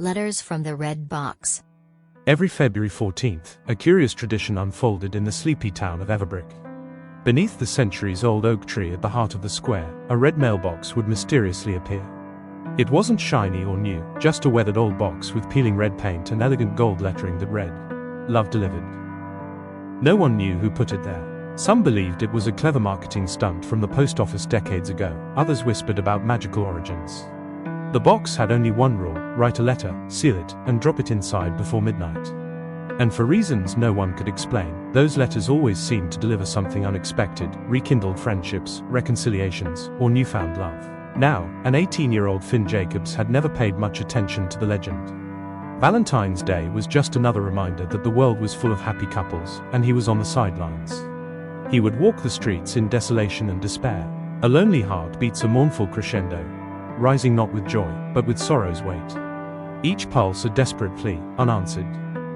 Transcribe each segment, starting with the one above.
Letters from the Red Box. Every February 14th, a curious tradition unfolded in the sleepy town of Everbrick. Beneath the centuries-old oak tree at the heart of the square, a red mailbox would mysteriously appear. It wasn't shiny or new, just a weathered old box with peeling red paint and elegant gold lettering that read, "Love delivered." No one knew who put it there. Some believed it was a clever marketing stunt from the post office decades ago, others whispered about magical origins. The box had only one rule: write a letter, seal it, and drop it inside before midnight. And for reasons no one could explain, those letters always seemed to deliver something unexpected: rekindled friendships, reconciliations, or newfound love. Now, an 18-year-old Finn Jacobs had never paid much attention to the legend. Valentine's Day was just another reminder that the world was full of happy couples, and he was on the sidelines. He would walk the streets in desolation and despair. A lonely heart beats a mournful crescendo, rising not with joy, but with sorrow's weight. Each pulse a desperate plea, unanswered,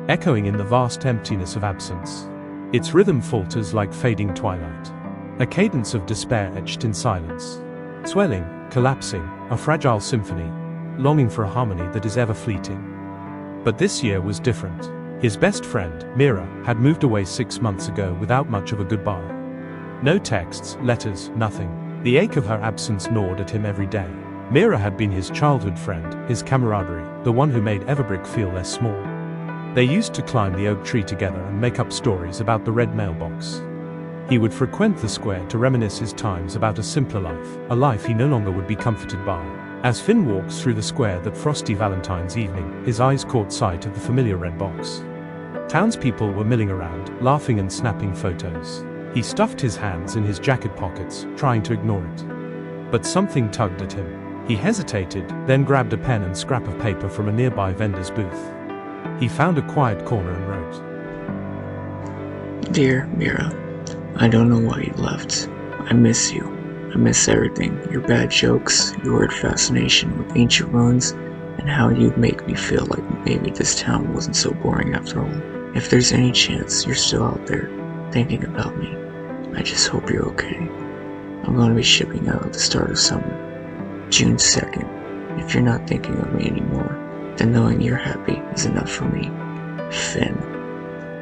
echoing in the vast emptiness of absence. Its rhythm falters like fading twilight, a cadence of despair etched in silence. Swelling, collapsing, a fragile symphony, longing for a harmony that is ever fleeting. But this year was different. His best friend, Mira, had moved away 6 months ago without much of a goodbye. No texts, letters, nothing. The ache of her absence gnawed at him every day. Mira had been his childhood friend, his camaraderie, the one who made Everbrick feel less small. They used to climb the oak tree together and make up stories about the red mailbox. He would frequent the square to reminisce his times about a simpler life, a life he no longer would be comforted by. As Finn walked through the square that frosty Valentine's evening, his eyes caught sight of the familiar red box. Townspeople were milling around, laughing and snapping photos. He stuffed his hands in his jacket pockets, trying to ignore it. But something tugged at him. He hesitated, then grabbed a pen and scrap of paper from a nearby vendor's booth. He found a quiet corner and wrote, "Dear Mira, I don't know why you left. I miss you. I miss everything. Your bad jokes, your weird fascination with ancient ruins, and how you'd make me feel like maybe this town wasn't so boring after all. If there's any chance you're still out there thinking about me, I just hope you're okay. I'm going to be shipping out at the start of summer, June 2nd. If you're not thinking of me anymore, then knowing you're happy is enough for me. Finn."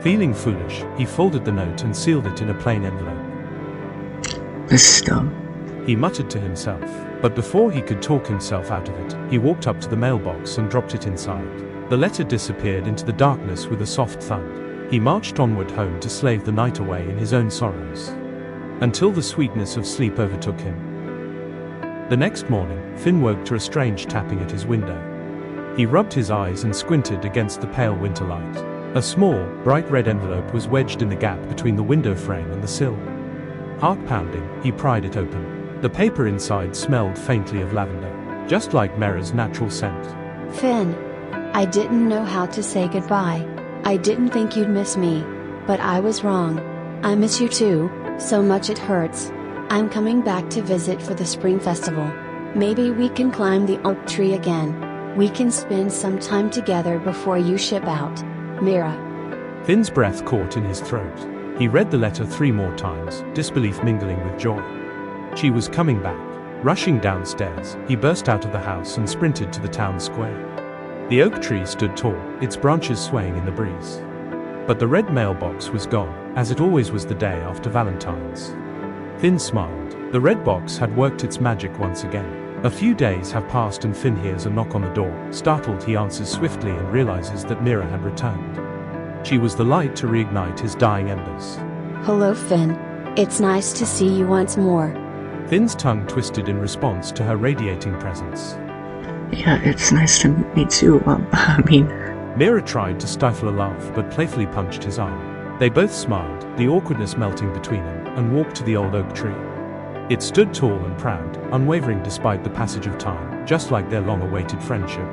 Feeling foolish, he folded the note and sealed it in a plain envelope. "This is dumb," he muttered to himself. But before he could talk himself out of it, he walked up to the mailbox and dropped it inside. The letter disappeared into the darkness with a soft thud. He marched onward home to slave the night away in his own sorrows, until the sweetness of sleep overtook him. The next morning, Finn woke to a strange tapping at his window. He rubbed his eyes and squinted against the pale winter light. A small, bright red envelope was wedged in the gap between the window frame and the sill. Heart pounding, he pried it open. The paper inside smelled faintly of lavender, just like Mira's natural scent. "Finn, I didn't know how to say goodbye. I didn't think you'd miss me. But I was wrong. I miss you too, so much it hurts. I'm coming back to visit for the spring festival. Maybe we can climb the oak tree again. We can spend some time together before you ship out. Mira." Finn's breath caught in his throat. He read the letter 3 more times, disbelief mingling with joy. She was coming back. Rushing downstairs, he burst out of the house and sprinted to the town square. The oak tree stood tall, its branches swaying in the breeze. But the red mailbox was gone, as it always was the day after Valentine's. Finn smiled. The red box had worked its magic once again. A few days have passed and Finn hears a knock on the door. Startled, he answers swiftly and realizes that Mira had returned. She was the light to reignite his dying embers. "Hello Finn. It's nice to see you once more." Finn's tongue twisted in response to her radiating presence. "Yeah, it's nice to meet me too. Mira tried to stifle a laugh but playfully punched his arm. They both smiled, the awkwardness melting between them, and walked to the old oak tree. It stood tall and proud, unwavering despite the passage of time, just like their long-awaited friendship.